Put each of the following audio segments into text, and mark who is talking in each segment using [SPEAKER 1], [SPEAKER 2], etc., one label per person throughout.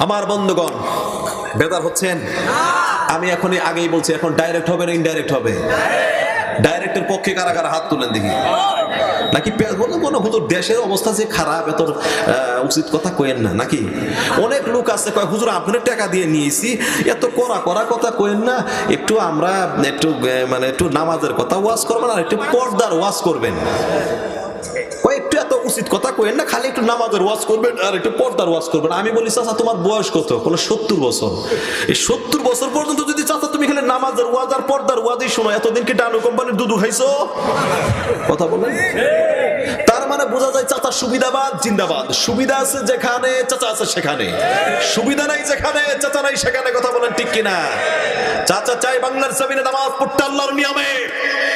[SPEAKER 1] আমার বন্ধুগণ, বেদার হচ্ছেন? আমি এখনই আগেই বলছি, এখন ডাইরেক্ট হবে না ইনডাইরেক্ট হবে? ডাইরেক্টের পক্ষে কারা কারা হাত তুলেন দেখি। নাকি মনে হুজুর দেশের অবস্থা যে খারাপ, এত উচিত কথা কইেন না নাকি? অনেক লোক আছে কয় হুজুর আপনার টাকা দিয়ে নিয়েছি, এত করা করা কথা কইেন না, একটু আমরা একটু মানে একটু নামাজের কথা ওয়াজ করবেন আর একটু পর্দার ওয়াজ করবেন। একটু এত উচিত কথা কইেন না, খালি একটু নামাজের ওয়াজ করবেন আর একটু পর্দার ওয়াজ করবেন। আমি বলি চাচা তোমার বয়স কত? বলে 70 বছর। এই 70 বছর পর্যন্ত যদি চাচা তুমি খালি নামাজের ওয়াজ আর পর্দার ওয়াজই শোনো, এতদিন কি ডানু কোম্পানির দুধু খাইছো? কথা বলেন। তার মানে বোঝা যায় চাচা সুবিধাবাদ জিন্দাবাদ। সুবিধা আছে যেখানে, চাচা আছে সেখানে। সুবিধা নাই যেখানে, চাচা নাই সেখানে। কথা বলেন ঠিক কিনা? চাচা চাই বাংলার জমিনে নামাজ পড়তে আল্লাহর নিয়মে।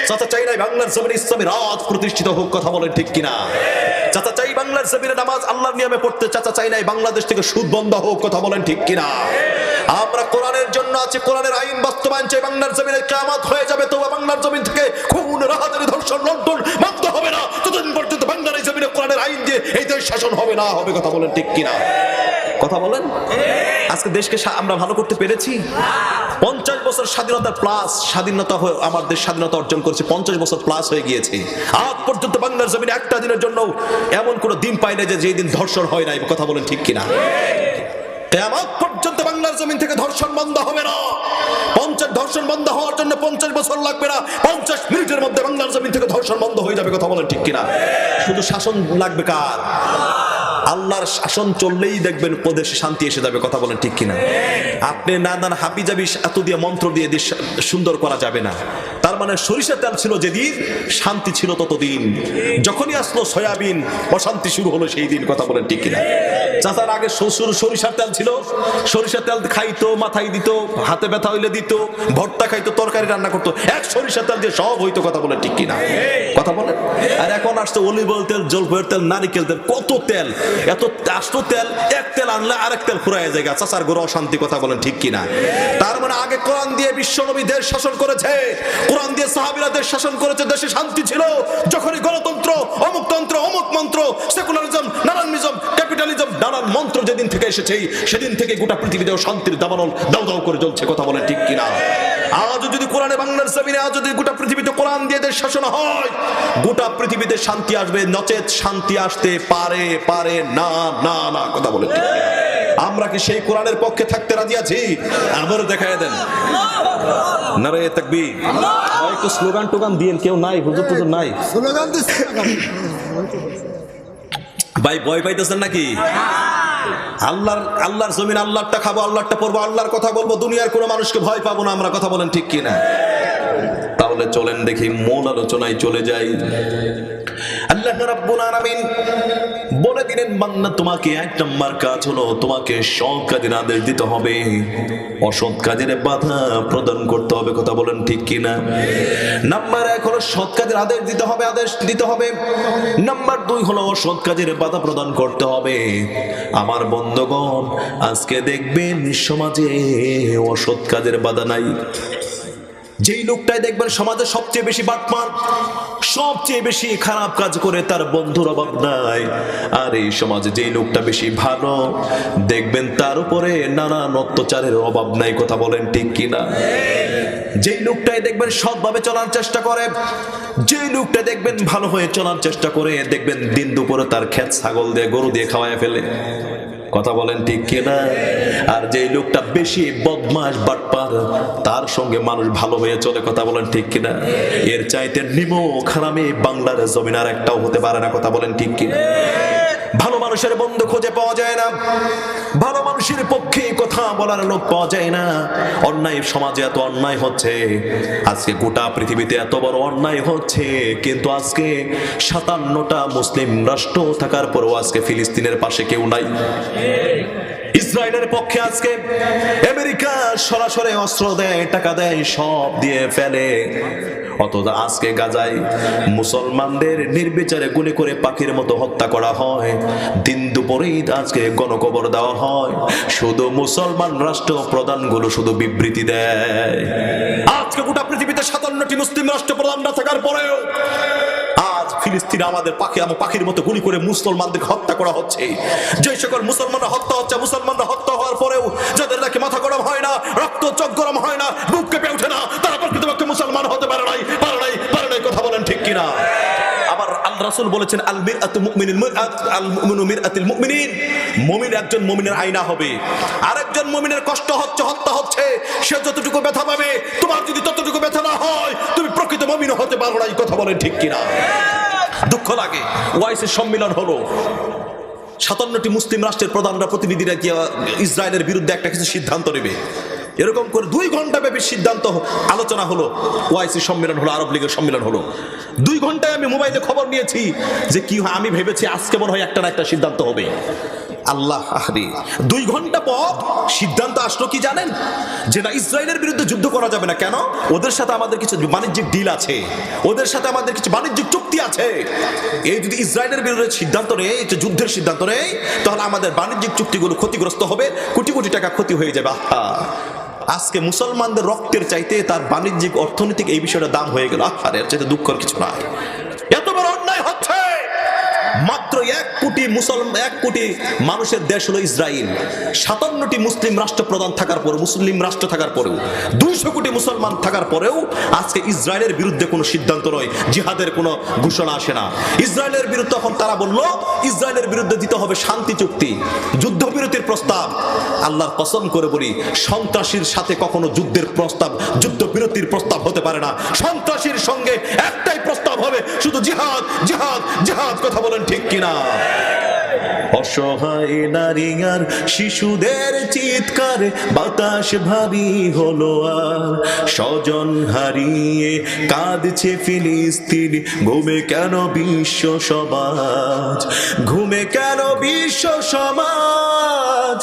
[SPEAKER 1] চাচা চাই নাই বাংলার জমিনে ইসলামী রাজ প্রতিষ্ঠিত হোক। কথা বলেন ঠিক কিনা? চাচা চাই বাংলার জমিনে নামাজ আল্লাহর নিয়মে পড়তে। চাচা চাই নাই বাংলাদেশ থেকে সুদ বন্ধ হোক। কথা বলেন ঠিক কিনা? আমরা কোরআনের জন্য আছে, কোরআনের আইন বাস্তবায়ন চাই। বাংলার জমিনে কিয়ামত হয়ে যাবে তো বাংলার জমিন থেকে খুন, রাহাজানি, ধর্ষণ, লুণ্ঠন বন্ধ হবে না ততদিন পর্যন্ত বাংলার জমিনে কোরআনের আইন দিয়ে এই দেশ শাসন হবে না হবে। কথা বলেন ঠিক কিনা? কথা বলেন। আজকে দেশকে আমরা ভালো করতে পেরেছি? 50 বছর স্বাধীনতা প্লাস, স্বাধীনতা আমার দেশ স্বাধীনতা অর্জন করেছে, 50 বছর প্লাস হয়ে গিয়েছে। আজ পর্যন্ত বাংলার জমিনে একটা দিনের জন্য এমন কোন দিন পাই না যে যেই দিন ধর্ষণ হয় নাই। কথা বলেন ঠিক কিনা? কিয়ামত পর্যন্ত বাংলার জমিন থেকে ধর্ষণ বন্ধ হবে না। 50 ধর্ষণ বন্ধ হওয়ার জন্য 50 বছর লাগবে না, 50 মিনিটের মধ্যে বাংলার জমিন থেকে ধর্ষণ বন্ধ হয়ে যাবে। কথা বলেন ঠিক কিনা? শুধু শাসন লাগবে কার? আল্লাহর শাসন চললেই দেখবেন প্রদেশে শান্তি এসে যাবে। কথা বলেন ঠিক কিনা? আপনি নানান হাবি জাবি এত দিয়ে মন্ত্র দিয়ে দেশ সুন্দর করা যাবে না। তার মানে সরিষার তেল ছিল যেদিন, শান্তি ছিল ততদিন। যখনই আসলো সয়াবিন, অশান্তি শুরু হলো সেই দিন। কথা বলেন ঠিক কিনা? চাচার আগে শ্বশুর সরিষার তেল ছিল, সরিষার তেল খাইতো, মাথায় দিত, হাতে ব্যথা হইলে দিত, ভর্তা খাইতো, তরকারি রান্না করতো, এক সরিষার তেল দিয়ে সব হইতো। কথা বলেন ঠিক কিনা? কথা বলেন। আর এখন আসতো অলিভ অয়েল তেল, জলপাইয়ের তেল, নারিকেল তেল, কত তেল, এত আসতো তেল, এক তেল আনলে আরেক তেল ফুরাইয়া যায়। চাচার ঘরে অশান্তি। কথা বলেন ঠিক কিনা? তার মানে আগে কোরআন দিয়ে বিশ্বনবী দেশ শাসন করেছে, কোরআন দিয়ে সাহাবীরা দেশ শাসন করেছে, দেশে শান্তি ছিল। যখনই গণতন্ত্র, অমুকতন্ত্র, অমুক মন্ত্র, সেকুলারিজম, নানানিজম, ক্যাপিটালিজম, নানান মন্ত্র যেদিন থেকে এসেছে সেদিন থেকে গোটা পৃথিবীতেও শান্তির দাবানল দাউ দাউ করে জ্বলছে। কথা বলেন ঠিক কিনা? আজ যদি কোরআনে বাংলার জমিনে, আজ যদি গোটা পৃথিবীতে কোরআন দিয়ে দেশ শাসন হয়, গোটা পৃথিবীতে শান্তি আসবে, নচেত শান্তি আসতে পারে পারে না না না। কথা বলেন ঠিক কিনা? আমরা কি সেই কোরআনের পক্ষে থাকতে রাজি আছি? আবার দেখায় দেন নারে তাকবীর। একটু স্লোগান টোগান দিয়েন। কেউ নাই, হুজুর টুজুর নাই, স্লোগান দিচ্ছেন ভাই? ভয় পাইতেছেন নাকি? আল্লাহর জমিন, আল্লাহরটা খাবো, আল্লাহরটা পড়বো, আল্লাহর কথা বলবো, দুনিয়ার কোনো মানুষকে ভয় পাবো না আমরা। কথা বলেন ঠিক কিনা? তাহলে চলেন দেখি মূল আলোচনায় চলে যাই। আল্লাহ রাব্বুল আলামিন বলে দিলেন, বান্দা তোমাকে এক নাম্বার কাজ হলো তোমাকে সৎ কাজের আদেশ দিতে হবে, অসৎ কাজের বাধা প্রদান করতে হবে। কথা বলেন ঠিক কিনা? নাম্বার 1 হলো সৎ কাজের আদেশ দিতে হবে, আদেশ দিতে হবে। নাম্বার 2 হলো অসৎ কাজের বাধা প্রদান করতে হবে। আমার বন্ধুগণ, আজকে দেখবেন সমাজে অসৎ কাজের বাধা নাই। যেই লোকটাই দেখবেন সমাজে সবচেয়ে বেশি বাটপার, সবচেয়ে বেশি খারাপ কাজ করে, তার বন্ধুর অভাব নাই। আর এই সমাজে যেই লোকটা বেশি ভালো, দেখবেন তার উপরে নানান অত্যাচারের অভাব নাই। কথা বলেন ঠিক কিনা? যেই লোকটাই দেখবেন সৎভাবে চলার চেষ্টা করে, যেই লোকটা দেখবেন ভালো হয়ে চলার চেষ্টা করে, দেখবেন দিন দুপুরে তার ক্ষেত ছাগল দিয়ে, গরু দিয়ে খাওয়ায় ফেলে। কথা বলেন ঠিক কিনা? আর যেই লোকটা বেশি বদমাশ বাটপার, তার সঙ্গে মানুষ ভালো হয়ে চলে। কথা বলেন ঠিক কিনা? এর চাইতে নিমক হারামি বাংলার জমিন আর একটাও হতে পারে না। কথা বলেন ঠিক কিনা? ভালো মানুষের বন্ধু খুঁজে পাওয়া যায় না, ভালো মানুষের পক্ষে কথা বলার লোক পাওয়া যায় না। অন্যায় সমাজে এত অন্যায় হচ্ছে, আজকে গোটা পৃথিবীতে এত বড় অন্যায় হচ্ছে, কিন্তু আজকে 57টা মুসলিম রাষ্ট্র থাকার পরেও আজকে ফিলিস্তিনের পাশে কেউ নাই। ইসরায়েলের পক্ষে আজকে আমেরিকা সরাসরি অস্ত্র দেয়, টাকা দেয়, সব দিয়ে ফেলে। অথচ আজকে গাজায় মুসলমানদের নির্বিচারে গুলি করে পাখির মতো হত্যা করা হয়। দিন দুপুরেই আজকে গণকবর দেওয়া হয়। শুধু মুসলমান রাষ্ট্র প্রধানগুলো শুধু বিবৃতি দেয়। আজকে গোটা পৃথিবীতে 57টি মুসলিম রাষ্ট্র প্রধান না থাকার পরেও আজ ফিলিস্তিনে আমাদের পাখির মতো গুলি করে মুসলমানদের হত্যা করা হচ্ছে। যে সকল মুসলমানরা হত্যা হচ্ছে, মুসলমানরা হত্যা আজকে মাথা গরম হয় না, রক্ত চোখ গরম হয় না, বুক কেঁপে ওঠে না, তারা প্রকৃতপক্ষে মুসলমান হতে পারে নাই। কথা বলেন ঠিক কিনা? আবার আল্লাহ রাসূল বলেছেন আল মিরআতু মুমিনিন আল মুমিনু মিরআতুল মুমিনিন, মুমিন একজন মুমিনের আয়না হবে। আরেকজন মুমিনের কষ্ট হচ্ছে, হত্যা হচ্ছে, সে যতটুকু ব্যথা পাবে তোমার যদি ততটুকু ব্যথা না হয় তুমি প্রকৃত মুমিন হতে পারো না। কথা বলেন ঠিক কিনা? দুঃখ লাগে, ওয়াইসের সম্মেলন হলো, 57টি মুসলিম রাষ্ট্রের প্রধানরা প্রতিনিধিরা কি ইসরায়েলের বিরুদ্ধে একটা কিছু সিদ্ধান্ত নেবে, এরকম করে 2 ঘন্টা ব্যাপী সিদ্ধান্ত আলোচনা হলো, ওআইসি সম্মেলন হলো, আরব লীগের সম্মেলন হলো। 2 ঘন্টায় আমি মোবাইলে খবর নিয়েছি যে কি হয়, আমি ভেবেছি আজকে মনে হয় একটা না একটা সিদ্ধান্ত হবে। আল্লাহ আহরে, 2 ঘন্টা পর সিদ্ধান্ত আসলো কি জানেন? যে না, ইসরায়েলের বিরুদ্ধে যুদ্ধ করা যাবে না। কেন? ওদের সাথে আমাদের কিছু বাণিজ্যিক ডিল আছে, ওদের সাথে আমাদের কিছু বাণিজ্যিক চুক্তি আছে। এই যদি ইসরায়েলের বিরুদ্ধে সিদ্ধান্ত নেই, যুদ্ধের সিদ্ধান্ত নেই, তাহলে আমাদের বাণিজ্যিক চুক্তিগুলো ক্ষতিগ্রস্ত হবে, কোটি কোটি টাকা ক্ষতি হয়ে যাবে। আজকে মুসলমানদের রক্তের চাইতে তার বাণিজ্যিক অর্থনৈতিক এই বিষয়টা দাম হয়ে গেল। আরে এর চাইতে দুঃখের কিছু নাই। এত বড় অন্যায় হচ্ছে। মাত্র 1 কোটি মানুষের দেশ হলো ইসরায়েল। 57টি মুসলিম রাষ্ট্র প্রধান থাকার পর, মুসলিম রাষ্ট্র থাকার পরেও, 200 কোটি মুসলমান থাকার পরেও আজকে ইসরায়েলের বিরুদ্ধে কোনো সিদ্ধান্ত নয়, জিহাদের কোনো ঘোষণা আসে না। ইসরায়েলের বিরুদ্ধে তখন তারা বলল ইসরায়েলের বিরুদ্ধে দিতে হবে শান্তি চুক্তি, যুদ্ধবিরতির প্রস্তাব। আল্লাহর কসম করে বলি, সন্ত্রাসীর সাথে কখনো যুদ্ধের প্রস্তাব, যুদ্ধবিরতির প্রস্তাব হতে পারে না। সন্ত্রাসীর সঙ্গে একটাই প্রস্তাব হবে, শুধু জিহাদ জিহাদ জিহাদ। কথা বলেন ঠিক কিনা? অসহায় নারী আর শিশুদের চিৎকার, বাতাস ভারী হলো আর স্বজন হারিয়ে কাঁদছে ফিলিস্তিন। ঘুমে কেন বিশ্ব সমাজ, ঘুমে কেন বিশ্ব সমাজ,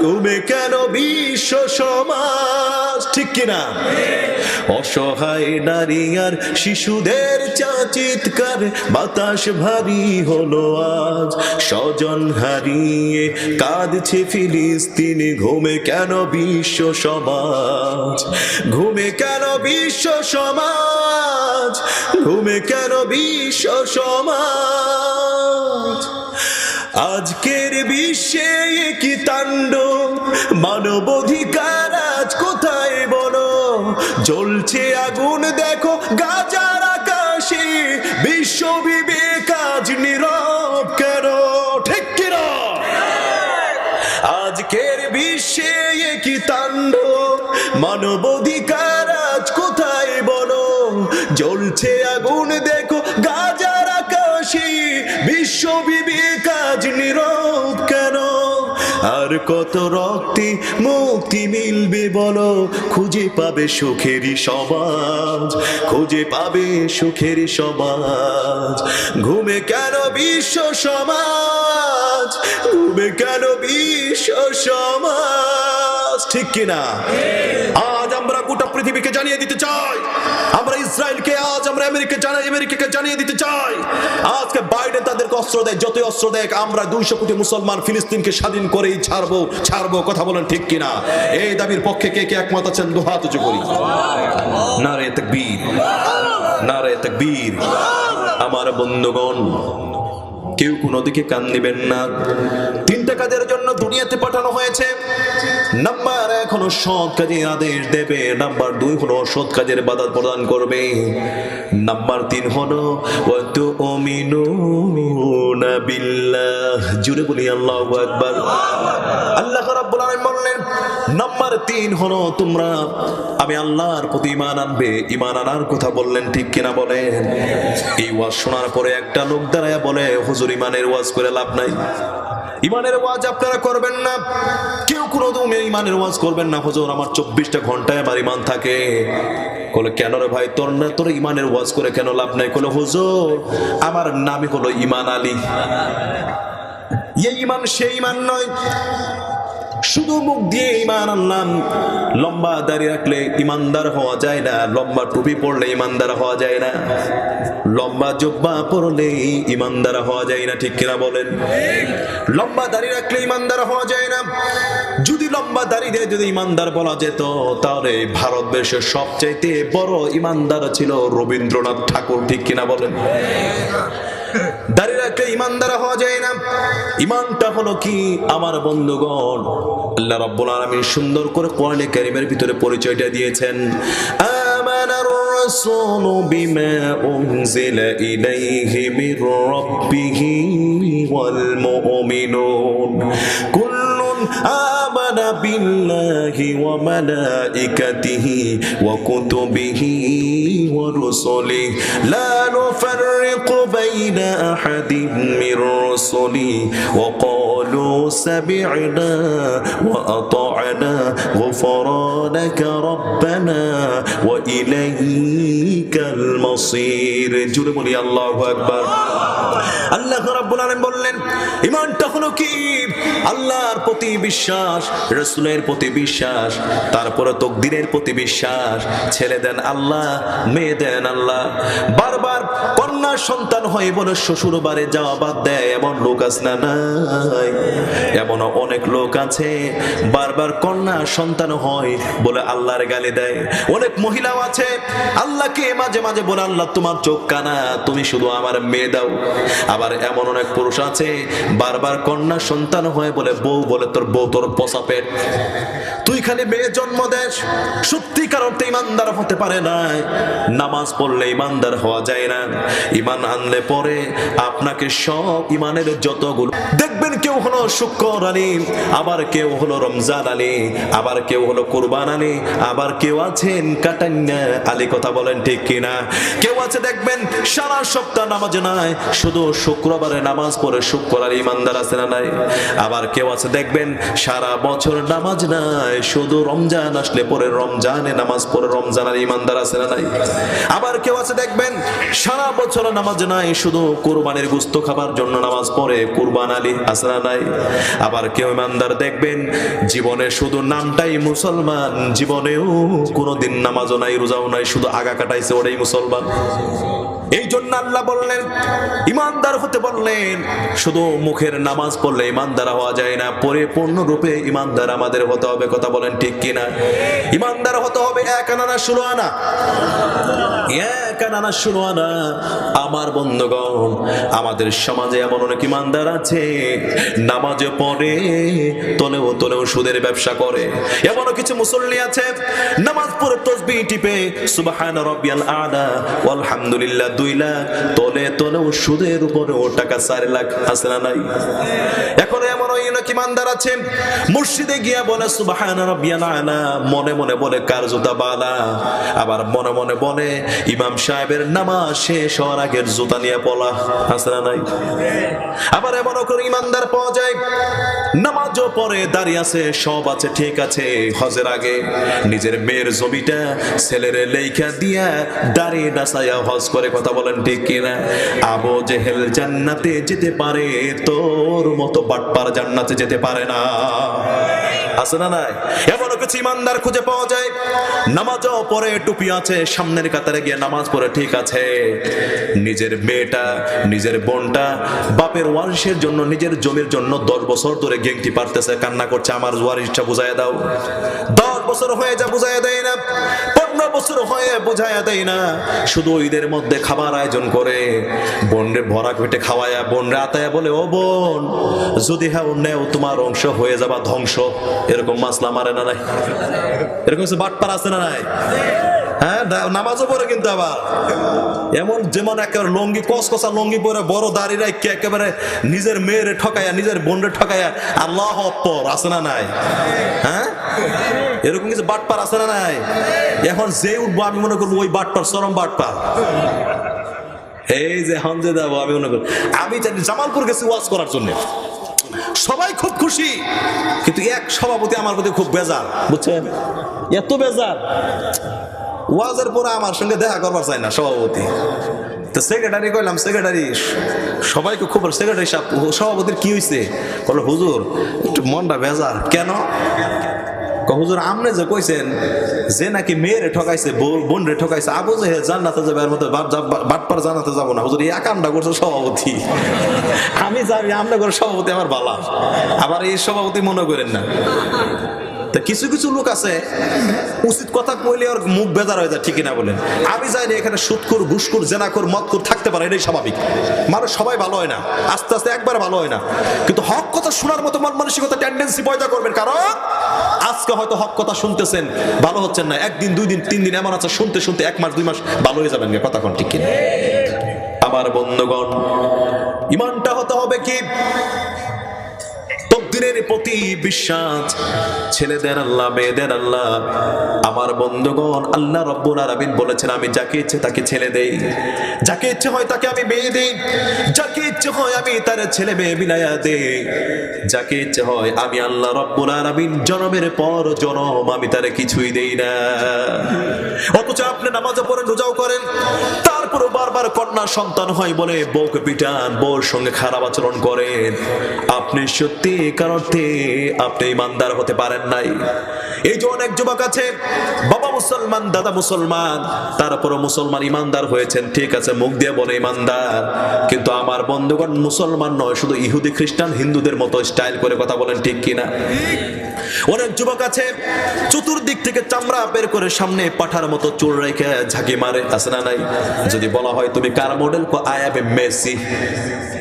[SPEAKER 1] ঘুমে কেন বিশ্ব সমাজ? ঠিক কিনা? অসহায় নারী আর শিশুদের চিৎকার, বাতাস ভারী হলো আজ স্বজন হারিয়ে কাঁদছে ফিলিস্তিন। ঘুমে কেন বিশ্ব সমাজ, ঘুমে কেন বিশ্ব সমাজ, ঘুমে কেন বিশ্ব সমাজ? আজকের বিশ্বে কি তাণ্ডব, মানবাধিকার আজ কোথায় বলো? জ্বলছে আগুন দেখো গাজার আকাশে, বিশ্ব বিবেক আজ নীরব কেন? ঠিক কিনা? আজকের বিশ্বে কি তাণ্ডব, মানবাধিকার আজ কোথায় বলো? জ্বলছে আগুন দেখো গাজার আকাশে, বিশ্ব বিবেক আজ নীরব কেন? আর কত রক্তে মুক্তি মিলবে বলো? খুঁজে পাবে সুখেরই সমাজ, খুঁজে পাবে সুখেরই সমাজ। ঘুমে কেন বিশ্ব সমাজ, ঘুমে কেন বিশ্ব সমাজ? ঠিক কিনা? আজ আমরা গোটা পৃথিবীকে জানিয়ে দিতে চাই, আমরা ইসরায়েলকে, আজ আমরা আমেরিকাকে জানিয়ে দিতে চাই, আজকে বাইডেন তাদেরকে অস্ত্র দেয়, যতই অস্ত্র দেয়, আমরা 200 কোটি মুসলমান ফিলিস্তিনকে স্বাধীন করেই ছাড়বো। কথা বলেন ঠিক কিনা? এই দাবির পক্ষে কে কে একমত আছেন? দুহাত উঁচু করি। নারে তাকবীর, নারে তাকবীর। আমার বন্ধুগণ, কেউ কোনো দিকে কান দিবেন না। 3টা কাজের জন্য দুনিয়াতে পাঠানো হয়েছে। নাম্বার 1 হলো সৎ কাজের আদেশ দেবে, নাম্বার 2 হলো অসৎ কাজের বাধা প্রদান করবে, নাম্বার 3 হলো ওয়াতুমিনুনা বিল্লাহ। জুড়ে বলি আল্লাহু আকবার। আল্লাহ রাব্বুল আলামিন বললেন নাম্বার 3 হলো তোমরা আমি আল্লাহর প্রতি ঈমান আনবে। ঈমান আনার কথা বললেন, ঠিক কিনা বলেন? এই ওয়াজ শোনার পরে একটা লোক দাঁড়ায় বলে, হুজুর ঈমানের ওয়াজ করে লাভ নাই, ঈমানের ওয়াজ আপনারা করবেন না, কেউ কোনো ঈমানের ওয়াজ করবেন না হুজুর, আমার 24টা ঘন্টায় আমার ঈমান থাকে। বলে কেন রে ভাই, তোর ঈমানের ওয়াজ করে কেন লাভ নাই? বলে হুজুর আমার নামই হলো ঈমান আলী। এই ঈমান সেই ঈমান নয়, শুধু মুখ দিয়ে ঈমান আনলাম, লম্বা দাড়ি রাখলে ঈমানদার হওয়া যায় না, লম্বা টুপি পরলে ঈমানদার হওয়া যায় না, লম্বা জুব্বা পরলে ঈমানদার হওয়া যায় না। ঠিক কিনা বলেন? লম্বা দাড়ি রাখলে ঈমানদার হওয়া যায় না। যদি লম্বা দাড়ি দিয়ে যদি ঈমানদার বলা যেত, তাহলে ভারতবর্ষের সবচাইতে বড় ঈমানদার ছিল রবীন্দ্রনাথ ঠাকুর। ঠিক কিনা বলেন? দাড়ি রাখলে ইমানদার হওয়া যায় না। ইমানটা হলো কি আমার বন্ধুগণ, আল্লাহ রাব্বুল আলামিন সুন্দর করে কোরআনে কারীমের ভিতরে পরিচয়টা দিয়েছেন। আমানার রাসূলু বিমা উনজিলা ইলাইহি মির রাব্বিহি ওয়াল মুমিনুন কুল্লুন আমানা বিল্লাহি ওয়া মালাইকাতিহি ওয়া কুতুবিহি ওয়া রুসুলিহি লা নুফাররিকু বাইনা আহাদিন মির রুসুলিহি ওয়া ক্বালু সামি'না ওয়া আতা'না গুফরানাকা রাব্বানা ওয়া ইলাইকাল মাসির। জুড়ে বলি আল্লাহু আকবার। আল্লাহ রাব্বুল আলামিন বললেন ঈমানটা হলো কি? আল্লাহর প্রতি বিশ্বাস, রাসূলের প্রতি বিশ্বাস, তারপরে তাকদীরের প্রতি বিশ্বাস। ছেলে দেন আল্লাহ, মেয়ে দেন আল্লাহ। বারবার কন্যা সন্তান হয় বলে শ্বশুর বাড়ি যাওয়া বাদ দেয় এমন লোক আছে না নাই? এমন অনেক লোক আছে বারবার কন্যা সন্তান হয় বলে আল্লাহর গালি দেয়। অনেক মহিলাও আছে আল্লাহকে মাঝে মাঝে বলে আল্লাহ তোমার চোখ কানা, তুমি শুধু আমার মেয়ে দাও। আবার এমন অনেক পুরুষ আছে বারবার কন্যা সন্তান হয় বলে বউ বলে তোর বউ তোর পচা পেট, তুই খালি মেয়ে জন্ম দেশ। সত্যিকার অর্থে ইমানদার হতে পারে না। নামাজ পড়লে ইমানদার হওয়া যায় না। ইমান আনলে পরে আপনাকে সব ইমানের যতগুলো দেখবেন, কেউ হলো শুকর আলী, আবার কেউ হলো রমজান আলী, আবার কেউ হলো কুরবান আলী, আবার কেউ আছেন কাটান্না আলী। কথা বলেন ঠিক কিনা? কেউ আছে দেখবেন সারা সপ্তাহ নামাজ নাই, শুধু শুক্রবারে নামাজ পড়ে শুক্র আলী, ইমানদার আছে না নাই? আবার কেউ আছে দেখবেন সারা বছর নামাজ নাই, শুধু রমজান আসলে পরে রমজানে নামাজ পড়ে রমজান আলী, ইমানদার আছে না নাই? আবার কেউ আছে দেখবেন সারা বছর নামাজ নাই, শুধু কুরবানির গোশত খাবার জন্য নামাজ পড়ে কুরবান আলী, আছে না নাই? আবার কেউ ইমানদার দেখবেন জীবনে শুধু নামটাই মুসলমান, জীবনেও কোনোদিন নামাজও নাই রোজাও নাই, শুধু আগা কাটাইছে ওরাই মুসলমান। এই জন্য আল্লাহ বললেন ইমানদার হতে বললেন। শুধু মুখের নামাজ পড়লে ইমানদার হওয়া যায় না, পরিপূর্ণ রূপে ইমানদার আমাদের হতে হবে। কথা বলেন ঠিক কিনা? ইমানদার হতে হবে এক আনা না 16 আনা, এক আনা না 16 আনা। আমার বন্ধুগণ, আমাদের সমাজে এমন অনেক ইমানদার আছে নামাজে পড়ে তলেও তলেও সুদের ব্যবসা করে। এমন কিছু মুসল্লি আছে নামাজ পড়ে তাসবিহ টিপে সুবহান রাব্বিয়াল আলা আলহামদুলিল্লাহ 2 লাখ, তলে তলেও সুদের উপরে ও টাকা 4 লাখ, আছে না নাই? এখন এমন অনেক ইমানদার আছে মসজিদে গিয়া বলে সুবহান রাব্বিয়াল আলা, মনে মনে বলে কার জুতা বালা, আবার মনে মনে বলে ইমাম সাহেবের নামাজ শেষ হওয়ার আগের জুতা নিয়ে পলা, আছে না নাই? আবার এমন করে ইমানদার পাওয়া যায় নামাজও পড়ে দাঁড়িয়ে আছে, সব আছে ঠিক আছে, হজের আগে নিজের মেয়ের জমিটা ছেলের লেখা দিয়া দাঁড়িয়ে নাসায়া হজ করে। কথা বলেন ঠিক কিনা? আবু জেহেল জান্নাতে যেতে পারে, তোর মতো বাটপার জান্নাতে যেতে পারে না, আছে না নাই? এমন কিছু ইমানদার খুঁজে পাওয়া যায় নামাজও পড়ে, টুপি আছে, সামনের কাতারে গিয়ে নামাজ পড়ে ঠিক আছে, নিজের মেয়েটা নিজের বোনটা বাপের ওয়ারিশের জন্য নিজের জমির জন্য 10 বছর ধরে গেংটি পারতেছে, কান্না করছে আমার ওয়ারিশটা বুঝাইয়া দাও। 10 বছর হয়ে যা বুঝাইয়া দেয় না, 15 বছর হয়ে বুঝাইয়া দেয় না, শুধু ঈদের মধ্যে খাবার আয়োজন করে বোনরে ভরা পেটে খাওয়ায়া বোনরে আতায়া বলে ও বোন যদি হ্যাঁ নেও তোমার অংশ হয়ে যাবা ধ্বংস। এরকম মাসলা মারে না নাই? এরকম বাটপার আছে না নাই? হ্যাঁ, নামাজও পড়ে কিন্তু আবার এমন যেমন একেবারে লঙ্গি কসকসা লঙ্গি পরে বড় দাড়ি রাখে একেবারে নিজের মেয়েরে ঠকাইয়া নিজের বোনরে ঠকাইয়া আল্লাহু আকবার, আছে না নাই? হ্যাঁ, এরকম কিছু বাটপার আছে না নাই? এখন যে উঠবো আমি মনে করবো ওই বাটপার চরম বাটপার। এই যে হঞ্জে যাবো আমি মনে করবো, আমি জামালপুর গেছি ওয়াজ করার জন্য, সবাই খুব খুশি, কিন্তু এক সভাপতি আমার প্রতি খুব বেজার, বুঝছেন? এত বেজার, ওয়াজের পরে আমার সঙ্গে দেখা করবার চাই না সভাপতি। তো সেক্রেটারি কইলাম, সেক্রেটারি সবাইকে খুব, সেক্রেটারি সাহেব সভাপতির কি হয়েছে? বললো হুজুর একটু মনটা বেজার। কেন? হুজুর আমনে যে কইছেন যে নাকি মেয়েরে ঠকাইছে বোন রে ঠকাইছে, আবু যে জান্নাতে যাবে এর মতো বাটপার জান্নাতে যাবো না। হুজুর এই কামটা করছে সভাপতি, আমি জানি আমনে করে সভাপতি আমার বালা, আবার এই সভাপতি মনে করেন না। তো কিছু কিছু লোক আছে উচিত কথা কইলে ওর মুখ বেজার হয়ে যায়, ঠিক না বলেন? আমি জানি এখানে সুদখোর, ঘুষখোর, জেনাখোর, মদখোর থাকতে পারে, এটাই স্বাভাবিক। মানুষ সবাই ভালো হয় না, আস্তে আস্তে একবার ভালো হয় না, কিন্তু হক কথা শোনার মতো মন মানসিকতা টেন্ডেন্সি পয়দা করবেন। কারণ আজকে হয়তো হক কথা শুনতেছেন, ভালো হচ্ছেন না, একদিন, 2 দিন, 3 দিন এমন আছে শুনতে শুনতে 1 মাস 2 মাস ভালো হয়ে যাবেন। কথা কোন ঠিক কিনা? আমার বন্ধুগণ, ইমানটা হতে হবে কি? তকদিরের প্রতি বিশ্বাস, ছেলেদের আল্লাহ, মেয়েদের আল্লাহ। আমার বন্ধুগণ, আল্লাহ রাব্বুল আলামিন বলেছেন, আমি যাকে ইচ্ছে তাকে ছেলে দেই, যাকে ইচ্ছে হয় তাকে আমি মেয়ে দেই, যাকে ইচ্ছে হয় আমি তার ছেলে মেয়ে বিলায়া দেই, যাকে ইচ্ছে হয় আমি আল্লাহ রাব্বুল আলামিন জনমের পর জনম আমি তারে কিছুই দেই না। অথচ আপনি নামাজও পড়েন, রোজাও করেন, তারপরও বারবার কন্যা সন্তান হয় বলে বউকে পিটান, বউর সঙ্গে খারাপ আচরণ করেন। আপনি সত্যি কারণে আপনি ইমানদার হতে পারেন নাই। এই যে অনেক যুবক আছে, বাবা মুসলমান, দাদা মুসলমান, তারপরও মুসলমান ইমানদার হয়েছেন, ঠিক আছে, মুখ দিয়ে বলে ইমানদার, কিন্তু আমার বন্ধুগণ মুসলমান নয়, শুধু ইহুদি, খ্রিস্টান, হিন্দুদের মতো স্টাইল করে কথা বলেন, ঠিক কিনা? অনেক যুবক আছে চতুর্দিক থেকে চামড়া বের করে সামনে পাঠার মতো চুল রেখে ঝাঁকি মারে, আছে না নাই? যদি বলা হয় তুমি কার মডেল, কো আই এম এ মেসি।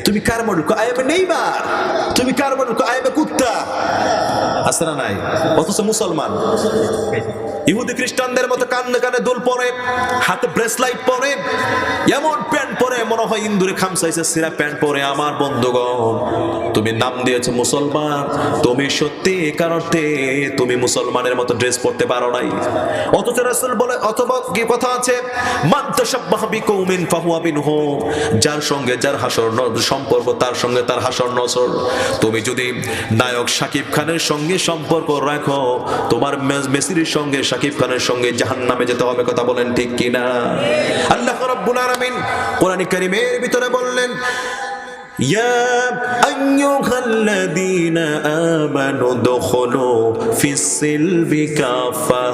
[SPEAKER 1] তুমি কার মডেল, কো আই এম এ নেইমার। তুমি কার মডেল, কো আই এম এ কুত্তা, আছে না নাই? অথচ মুসলমান। ইহুদি খ্রিস্টানদের মতো কানে কানে দুল পরে, হাতে ব্রেসলাইট পরে, এমন প্যান্ট পরে মনে হয় ইন্দুরে খামসাইছে, সিরা প্যান্ট পরে। আমার বন্ধুগণ, তুমি নাম দিয়েছো মুসলমান, তুমি সত্যি কারণে তুমি মুসলমানের মতো ড্রেস পরতে পারো নাই। অথচ রাসূল বলে, অথবা কি কথা আছে, মান তাশাব্বাহা বিকৌমিন ফাহুয়া মিনহুম, যার সঙ্গে যার হাসর সম্পর্ক তার সঙ্গে তার হাসর নসর। তুমি যদি নায়ক শাকিব খানের সঙ্গে সম্পর্ক রাখো, তোমার মেসির সঙ্গে, শাকিব খানের সঙ্গে জাহান্নামে যেতে হবে। কথা বলেন ঠিক কিনা? আল্লাহ রাব্বুল আলামিন কোরআন কারীমের ভিতরে বললেন, ইয়া আইয়ুহাল্লাযীনা আমানু দুখুলু ফিস-সিলমি কাফা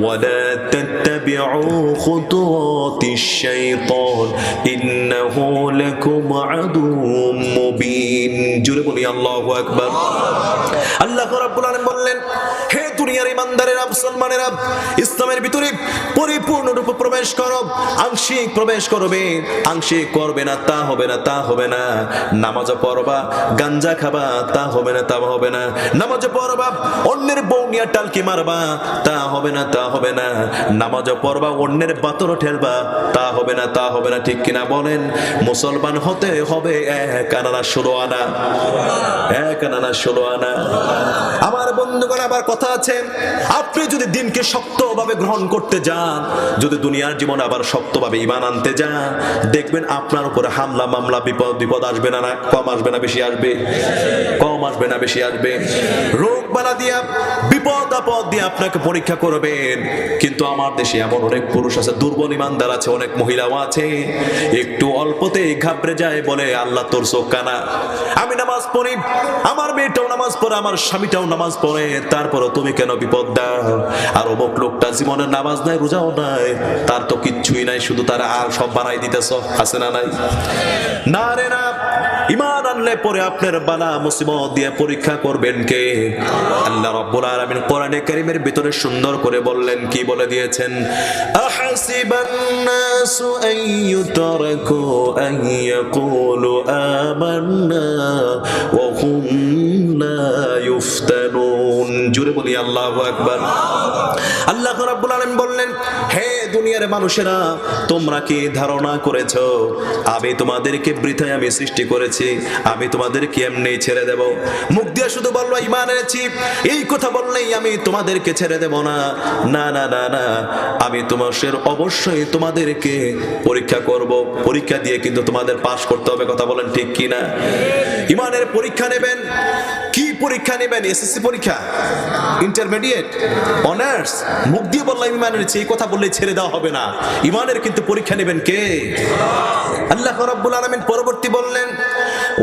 [SPEAKER 1] ওয়া লা তাত্তাবিউ খুতুওয়াতিশ শাইতান ইন্নাহু লাকুম আদুউম মুবিন। জোরে বলি আল্লাহু আকবার। আল্লাহ রাব্বুল আলামিন বললেন, হে দুনিয়ার ইমানদারেরা, মুসলমানেরা, ইসলামের ভিতরে পরিপূর্ণরূপে প্রবেশ করো। আংশিক প্রবেশ করবে, আংশিক করবে না, তা হবে না, তা হবে না। নামাজ পড়বা, গাঞ্জা খাবা, তা হবে না, তা হবে না। নামাজ পড়বা, অন্যের বউ নিয়ে টালকি মারবা, তা হবে না, তা হবে না। নামাজ পড়বা, অন্যের বাতর ঠেলবা, তা হবে না, তা হবে না। ঠিক কিনা বলেন? মুসলমান হতে হবে 1 আনা 16 আনা, 1 আনা 16 আনা। আমার বন্ধুগণ, আবার কথা আছে, আপনি যদি দিনকে শক্তভাবে গ্রহণ করতে যান, যদি দুনিয়ার জীবনে আবার শক্তভাবে ঈমান আনতে যান, দেখবেন আপনার উপরে হামলা মামলা বিপদ আসবে না, কম আসবে না, বেশি আসবে? কম আসবে না, বেশি আসবে? রোগ বালা দিয়া, বিপদ আপদ দিয়ে আপনাকে পরীক্ষা করবেন। কিন্তু আমার দেশে এমন অনেক পুরুষ আছে, দুর্বল ইমানদার আছে, অনেক মহিলাও আছে, একটু অল্পতেই ঘাবড়ে যায়, বলে আল্লাহ তোর চোখ কানা। আমি নামাজ পড়ি, আমার মেয়েটাও নামাজ পড়ে, আমার স্বামীটাও নামাজ পড়ে, তারপরও তুমি কেন বিপদ দাও? আর অমুক লোকটা জীবনে নামাজ নাই, রোজাও নাই, তার তো কিচ্ছুই নাই, শুধু তারা আর সব বানাই দিতেছ, আছে না নাই? না রে না। ঈমান আনলে পরে আপনার বালা মুসিবত দিয়ে পরীক্ষা করবেন কে? আল্লাহ রাব্বুল আলামিন কোরআনে কারীমের ভিতরে সুন্দর করে বললেন, কি বলে দিয়েছেন? আহাসিবান নাসু আইয়ুতরাকু আইয়াকুলু আমান্না ওয়া হুম লা ইফতানুন। জোরে বলি আল্লাহু আকবার। আল্লাহ রাব্বুল আলামিন বললেন, হে দুনিয়ার মানুষেরা, তোমরা কি ধারণা করেছো আমি তোমাদেরকে বৃথায় আমি সৃষ্টি করেছি, আমি তোমাদেরকে এমনি ছেড়ে দেব? মুখ দিয়ে শুধু বললো ঈমান এনেছি, এই কথা বললেই আমি তোমাদেরকে ছেড়ে দেব না। না না না না, আমি তোমাদের অবশ্যই তোমাদেরকে পরীক্ষা করব, পরীক্ষা দিয়ে কিন্তু তোমাদের পাস করতে হবে। কথা বলেন ঠিক কিনা? ঈমানের পরীক্ষা নেবেন। কি পরীক্ষা নেবেন? এসএসসি পরীক্ষা, ইন্টারমিডিয়েট, অনার্স? মুখ দিয়ে বললাম ঈমান এনেছি, এই কথা বললে ছেড়ে দেওয়া হবে না। ঈমানের কিন্তু পরীক্ষা নেবেন কে? আল্লাহ রাব্বুল আলামিন পরবর্তী বললেন,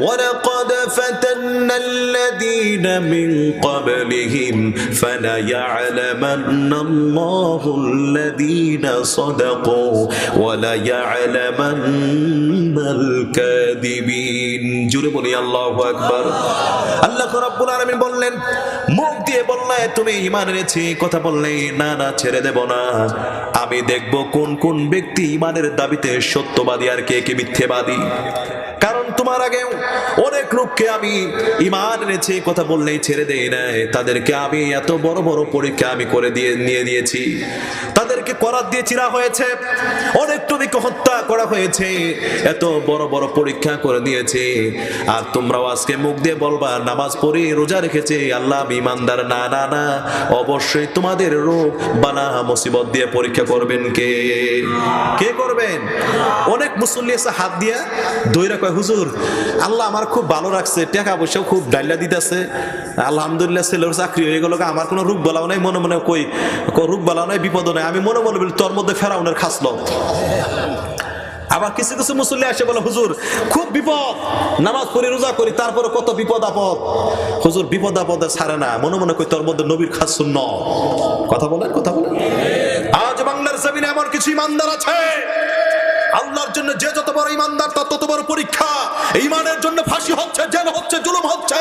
[SPEAKER 1] ওয়ালাকাদ ولقد فتنا الذين من قبلهم فليعلمن الله الذين صدقوا وليعلمن الكاذبين জোরে বলি আল্লাহু আকবার। আল্লাহ রাব্বুল আলামিন বললেন, মুখ দিয়ে বললে তুমি ঈমান এনেছি, কথা বললে না না ছেড়ে দেব না। আমি দেখব কোন কোন ব্যক্তি ঈমানের দাবিতে সত্যবাদী আর কে কে মিথ্যেবাদী। কারণ তোমার আগে অনেক লোককে আমি ঈমান এনেছি, কথা বললেই ছেড়ে দেই না, তাদেরকে আমি এত বড় বড় পরীক্ষা আমি করে নিয়ে দিয়েছি, তাদেরকে করাত দিয়ে চিরা হয়েছে, অনেক নবীকে হত্যা করা হয়েছে, এত বড় বড় পরীক্ষা করে দিয়েছে। আর তোমরাও আজকে মুখ দিয়ে বলবা নামাজ পড়ে রোজা রেখেছে আল্লাহ আমি ঈমানদার। না না না, অবশ্যই তোমাদের রোগ বালা মুসিবত দিয়ে পরীক্ষা করবেন কে? কে করবেন? অনেক মুসল্লি আছে হাত দিয়া দইরা কয় হুজুর আল্লাহ আমার খুব ভালো রাখছে, টাকা পয়সা খুব ডাইলা দিতেছে, আলহামদুলিল্লাহ ছেলের চাকরি হয়ে গেল, আমার কোনো রোগ বালাও নাই, মনে মনে কই রোগ বালাও নাই, বিপদ নাই, আমি মনে মনে বলি তোর মধ্যে ফেরাউনের খাসল। আবার কিছু কিছু মুসল্লি আসে বলে হুজুর খুব বিপদ, নামাজ পড়ি রোজা করি তারপরে কত বিপদ আপদ, হুজুর বিপদ আপদে ছাড়ে না, মনে মনে কই তোর মধ্যে নবীর খাস শূন্য। কথা বলেন, কথা বলেন। আজ বাংলার জমিনে এমন কিছু ইমানদার আছে, আল্লাহর জন্য যে যত বড় ইমানদার তার তত বড় পরীক্ষা। ইমানের জন্য ফাঁসি হচ্ছে, জেল হচ্ছে, জুলুম হচ্ছে।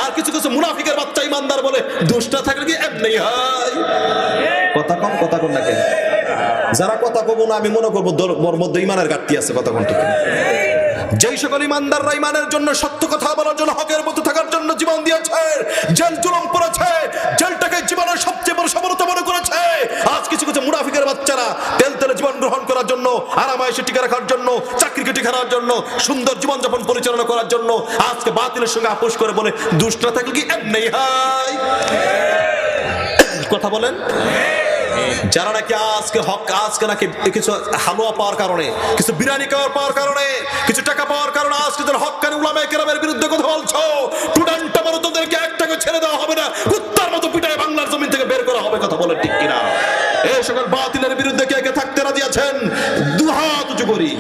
[SPEAKER 1] আর কিছু কিছু মুনাফিকের বাচ্চা ইমানদার বলে দোষ না থাকলে কি এমনি হয়? কথা কম, কথা কম না কেন? যারা কথা কব না আমি মনে করবো ওর মধ্যে ইমানের ঘাটতি আছে। কথা কোন ঠিক? যেই সকল ইমানদাররা ইমানের জন্য, সত্য কথা বলার জন্য, হকের মতো থাকার জন্য জীবন দিয়েছে, জেল জুলুম করেছে, জেলটাকে জীবনের সবচেয়ে বড় সফলতা মনে করেছে। আজ কিছু কিছু মুনাফিকের বাচ্চারা তেল তেলে জীবন গ্রহণ করার জন্য, আরামায়েশে টিকে রাখার জন্য, চাকরিকে টিকে রাখার জন্য, সুন্দর জীবনযাপন পরিচালনা করার জন্য আজকে বাতিলের সঙ্গে আপোষ করে বলে দুষ না থাকলে কি এমনি হয়? কথা বলেন। যারা নাকি আজকে নাকি কিছু হালুয়া পাওয়ার কারণে, কিছু বিরিয়ানি পাওয়ার কারণে, কিছু টাকা পাওয়ার কারণে আজকে যারা হক্কানি উলামায়ে কেরামের বিরুদ্ধে কথা বলছো, টুডান্টা মারো তোদেরকে একটাকে ছেড়ে দেওয়া হবে না, কুত্তার মতো পিটায় বাংলার জমিন থেকে বের করা হবে। কথা বলেন ঠিক কিনা? এই সকল বাতিলের বিরুদ্ধে কে কে থাকতে রাজি আছেন? দুহাত উঁচু করি।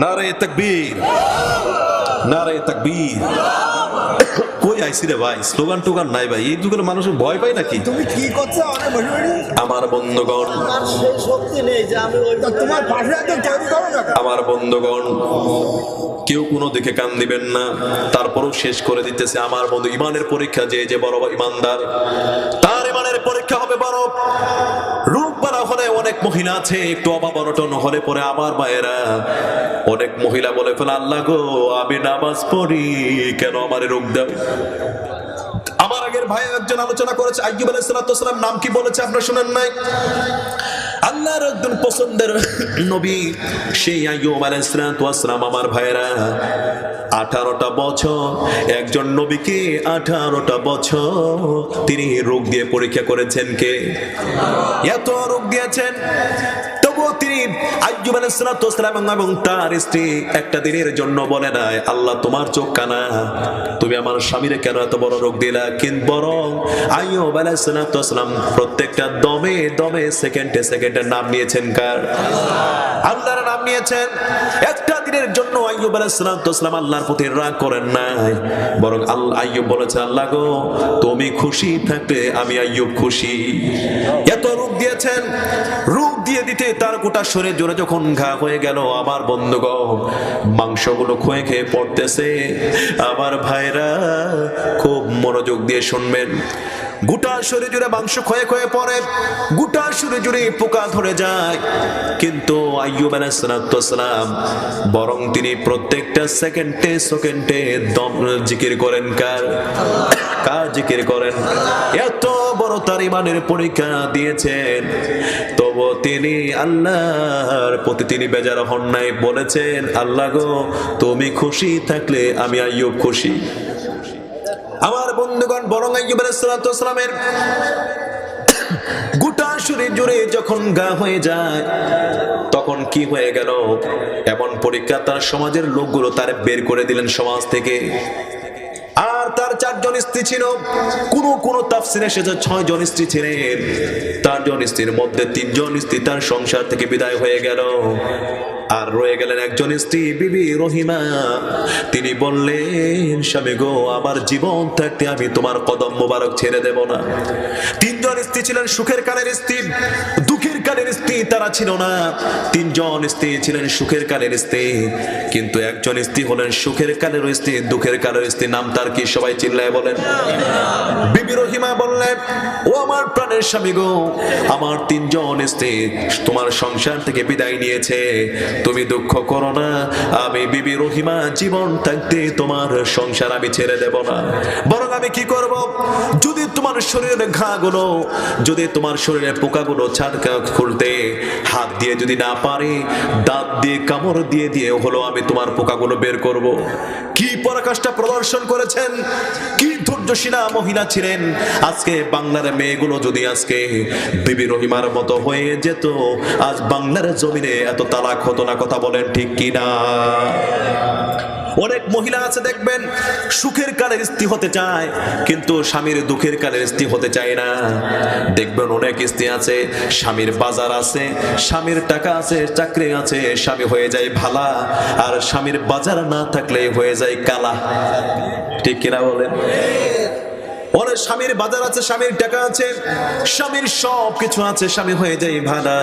[SPEAKER 1] নারে তাকবীর, নারে তাকবীর। কই আইছি রে ভাই, স্লোগান টোগান নাই ভাই, এই যুগের মানুষ ভয় পায় নাকি?
[SPEAKER 2] তুমি কি করছো?
[SPEAKER 1] আমার বন্ধুগণ, আমার বন্ধুগণ, কেউ কোনো দিকে কান দিবেন না, তারপরও শেষ করে দিতেছে আমার বন্ধু। ইমানের পরীক্ষা, যে বড় ইমানদার তার ইমানের পরীক্ষা হবে বড়। রূপ বাড়া হলে অনেক মহিলা আছে, একটু অভাব অনটন হলে পরে আমার মায়েরা, অনেক মহিলা বলে ফেলে আল্লাহ গো আমি নামাজ পড়ি কেন আমার রোগ দাও। আমার আগের ভাই একজন আলোচনা করেছে, আইয়ুব আলাইহিস সালাম নাম কি বলেছে আপনারা শুনেন নাই? আল্লাহর একজন পছন্দের নবী সেই আইয়ুব আলাইহিস সালাম। আমার ভাইরা 18টা বছর একজন নবীকে 18টা বছর তিনি রোগ দিয়ে পরীক্ষা করেছেন। কে? এত রোগ দিয়েছেন, তবুও তিনি আইয়ুব আলাইহিস সালাম এবং তার স্ত্রী একটা দিনের জন্য বলে নাই আল্লাহ তোমার চোখ কানা, তুমি আমার স্বামীরে কেন এত বড় রোগ দিলা। কিন্তু বরং আইয়ুব আলাইহিস সালাম প্রত্যেকটা দমে দমে সেকেন্ডে সেকেন্ডে নাম নিয়েছেন কার? আল্লাহর নাম নিয়েছেন। একটা দিনের জন্য আইয়ুব আলাইহিস সালাম আল্লাহর প্রতি রাগ করেন নাই, বরং আইয়ুব বলেছে আল্লাহ গো তুমি খুশি থাকলে আমি আইয়ুব খুশি। এত রোগ দিয়েছেন, রোগ দিয়ে দিতে তার গোটা শরীর জুড়ে যখন ঘা হয়ে গেল, আমার বন্ধুগণ মাংসগুলো ক্ষয়ে খেয়ে পড়তেছে। আমার ভাইরা খুব মনোযোগ দিয়ে শুনবেন, গোটা শরীর জুড়ে মাংস ক্ষয়ে ক্ষয়ে পড়ে, গোটা শরীর জুড়ে পোকা ধরে যায়। কিন্তু আইয়ুব আলাইহিস সালাম বরং তিনি প্রত্যেকটা সেকেন্ডে সেকেন্ডে দম জিকির করেন কার? কার জিকির করেন? এত বড় তার ইমানের পরীক্ষা দিয়েছেন, তবু তিনি আল্লাহর প্রতি তিনি বেজার হন নাই, বলেছেন আল্লাহ গো তুমি খুশি থাকলে আমি আইয়ুব খুশি। আমার বন্ধুগণ, বরং আইয়ুব আলাইহিস সালামের গোটা শরীর জুড়ে যখন গা হয়ে যায় তখন কি হয়ে গেল? এমন পরীক্ষা তার সমাজের লোকগুলো তার বের করে দিলেন সমাজ থেকে। আর তার 4 জন স্ত্রী ছিল, কোন তাফসিরে এসেছে 6 জন স্ত্রী ছিলেন। 4 জন স্ত্রীর মধ্যে 3 জন স্ত্রী তার সংসার থেকে বিদায় হয়ে গেল। আর রয়ে গেলেন একজন স্ত্রী বিবি রহিমা। তিনি বললেন, স্বামী গো, আমার জীবন থাকতে আমি তোমার কদম মোবারক ছেড়ে দেব না। তিনজন স্ত্রী ছিলেন সুখের কালের স্ত্রী, দুঃখের কালের স্ত্রী তারা ছিল না। তিনজন স্ত্রী ছিলেন সুখের কালের স্ত্রী, কিন্তু একজন স্ত্রী হলেন সুখের কালের স্ত্রী, দুঃখের কালের স্ত্রী। নাম তার কি? সবাই চিল্লায় বলেন। বিবি রহিমা বললেন, ও আমার প্রাণের স্বামী গো, আমার তিনজন স্ত্রী তোমার সংসার থেকে বিদায় নিয়েছে, তুমি দুঃখ করো না। আমি বিবি রহিমা জীবন থাকতে তোমার সংসার আমি ছেড়ে দেব না। বরং আমি কি করব, যদি তোমার শরীরের ঘাগুলো, যদি তোমার শরীরের পোকাগুলো ছাড়কা খুলতে হাত দিয়ে যদি না পারি, দাঁত দিয়ে কামড় দিয়ে দিয়ে হলো আমি তোমার পোকাগুলো বের করব। কি পরাকাষ্ঠা প্রদর্শন করেছেন, কি ধৈর্যশীলা মহিলা ছিলেন। আজকে বাংলার মেয়েগুলো যদি আজকে বিবি রহিমার মতো হয়ে যেত, আজ বাংলার জমিনে এত তালাক হতো না। কথা বলেন ঠিক কিনা? অনেক মহিলা আছে দেখবেন, সুখের কালের স্ত্রী হতে চায় কিন্তু স্বামীর দুঃখের কালের স্ত্রী হতে চায় না। দেখবেন অনেক স্ত্রী আছে, স্বামীর বাজার আছে, স্বামীর টাকা আছে, চাকরি আছে, স্বামী হয়ে যায় ভালা, আর স্বামীর বাজার না থাকলে হয়ে যায় কালা। ঠিক কিনা বলেন? ওরে স্বামীর বাজার আছে, স্বামীর টাকা আছে, স্বামীর সব কিছু আছে, স্বামী হয়ে যায় ভাড়া।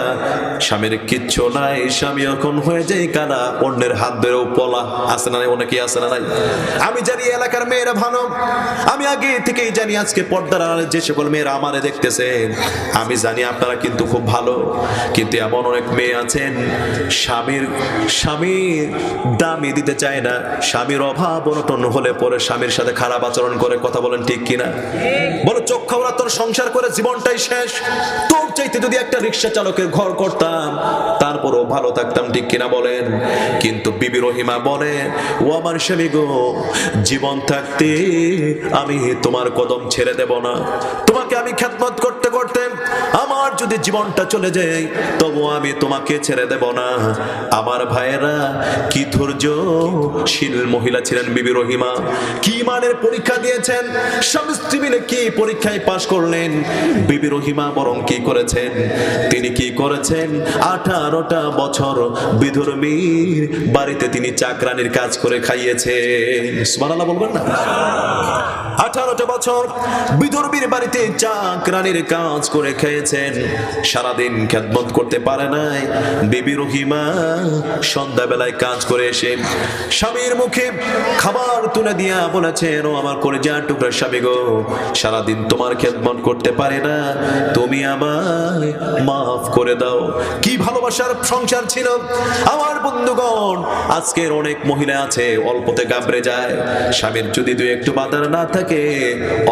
[SPEAKER 1] স্বামীর কিচ্ছু নাই, স্বামী এখন হয়ে যায় কানা, অন্যের হাত ধরেও পলা। আছে না নাই? অনেকে আছে না নাই? আমি জানি এলাকার মেয়েরা ভালো, আমি আগে থেকেই জানি। আজকে পর্দার আড়ালে যে সকল মেয়েরা আমারে দেখতেছেন, আমি জানি আপনারা কিন্তু খুব ভালো। কিন্তু এমন অনেক মেয়ে আছেন, স্বামীর দামই দিতে চায় না, স্বামীর অভাব অনটন হলে পরে স্বামীর সাথে খারাপ আচরণ করে। কথা বলেন ঠিক কিনা? বলো, চোখ খাওয়া তোর সংসার করে জীবনটাই শেষ। তোর চাইতে যদি একটা রিক্সা চালকের ঘর করতাম, তারপরও ভালো থাকতাম। ঠিক কিনা বলেন? কিন্তু বিবি রহিমা বলে, ও আমার স্বামী গো, জীবন থাকতে আমি তোমার কদম ছেড়ে দেব না। তোমাকে আমি খেদমত করতে করতে আমার যদি জীবনটা চলে যায়, তবু আমি তোমাকে ছেড়ে দেব না। আমার ভাইয়েরা, কি ধৈর্যশীল মহিলা ছিলেন বিবি রহিমা। কি মানের পরীক্ষা দিয়েছেন, স্বামী স্ত্রী মিলে কি পরীক্ষায় পাশ করলেন। বিবি রহিমা বরং কি করেছেন, তিনি কি করেছেন, 18টা বছর বিধর্মীর বাড়িতে তিনি চাকরানির কাজ করে খাইয়েছেন। সুবহানাল্লাহ বলবেন না? 18টা বছর বিধর্মীর বাড়িতে চাকরানির কাজ করে খেয়েছেন, সারাদিন খেদমত করতে পারে নাই। বিবি রহিমা সন্ধ্যাবেলায় কাজ করে এসে স্বামীর মুখে খাবার তুলে দিয়া বলেছেন, ও আমার কলিজার টুকরা স্বামী গো, সারাদিন তোমার খেদমত করতে পারে না, তুমি আমায় মাফ করে দাও। কি ভালোবাসার সংসার ছিল আমার বন্ধুগণ। আজকের অনেক মহিলা আছে, অল্পতে গাবড়ে যায়। স্বামীর যদি দুই একটু বাজার না থাকে,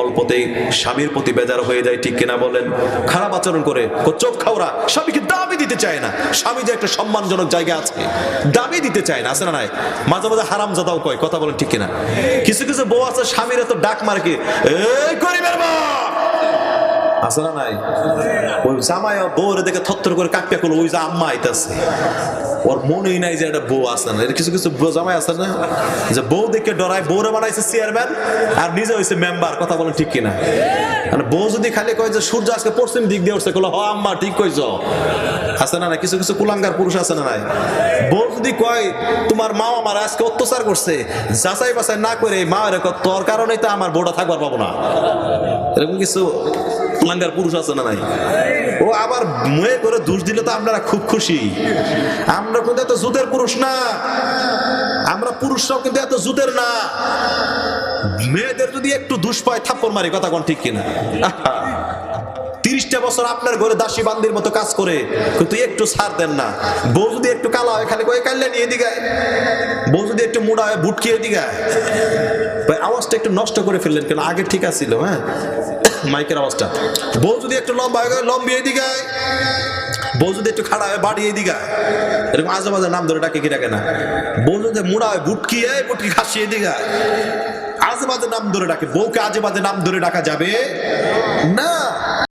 [SPEAKER 1] অল্পতেই স্বামীর প্রতি বেজার হয়ে যায়। ঠিক কিনা বলেন? খারাপ আচরণ করে, চোখ খাওয়া, স্বামীকে দাবি দিতে চায় না। স্বামী যে একটা সম্মানজনক জায়গা আছে, দাবি দিতে চায় না। আছে না নাই? মাঝে মাঝে হারাম জাদাও কয়। কথা বলেন ঠিক কিনা? কিছু কিছু বউ আছে, স্বামীর এত ডাক মার কি, এই গরিবের মা, আছে না নাই? ওই জামাই বউরে দেখে থরথর করে কাঁপিয়া করলো, ওই যে আম্মা আইতাছে। ওর মনেই নাই যে একটা বউ আছে না। কিছু কিছু জামাই আছে না, যে বউ দেখে ডরায়, বউরে বানাইছে চেয়ারম্যান আর নিজে হয়েছে মেম্বার। কথা বলেন ঠিক কিনা? বউ যদি খালি কয় যে সূর্য আজকে পশ্চিম দিক দিয়ে উঠছে, হ আম্মা ঠিক কইছ। আছে না না? কিছু কিছু কুলাঙ্গার পুরুষ আছে না নাই? বউ যদি কয় তোমার মা আমার আজকে অত্যাচার করছে, যাচাই বাছাই না করে মা রেখো, তোর কারণেই তো আমার বউটা থাকবার পাবো না। এরকম কিছু কুলাঙ্গার পুরুষ আছে না নাই? ও আবার মুয়ে করে দোষ দিলে তো আপনারা খুব খুশি। আমরা কিন্তু এত জুতের পুরুষ না, আমরা পুরুষরাও কিন্তু এত জুতের না। মেয়েদের যদি একটু দুষ পায় থাপ্পড় মারি। কথা কোন ঠিক কিনা? 30টা বছর আপনার ঘরে দাসী বান্দির মতো কাজ করে, কিন্তু একটু ছাড় দেন না। বউ যদি একটু কালা হয়, খালি কয়ে কাল্লা নিয়ে দিগায়। বউ যদি একটু মোড়া হয়, বুটকিয়ে দিগায়। ভাই আওয়াজটা একটু নষ্ট করে ফেললেন কেন? আগে ঠিক আছিল। হ্যাঁ, মাইকের আওয়াজটা। বউ যদি একটু লম্বা হয়, লম্বিয়ে দিগায়। বউ যদি একটু খাড়া হয়, বাড়িয়ে দিগায়। এরকম আজে বাজে নাম ধরে ডাকে কি ডাকে না? বউ যদি মোড়া হয়, বুটকি খাসিয়ে দিগায়। আজে বাজে নাম ধরে ডাকে। বউকে আজে বাজে নাম ধরে ডাকা যাবে না।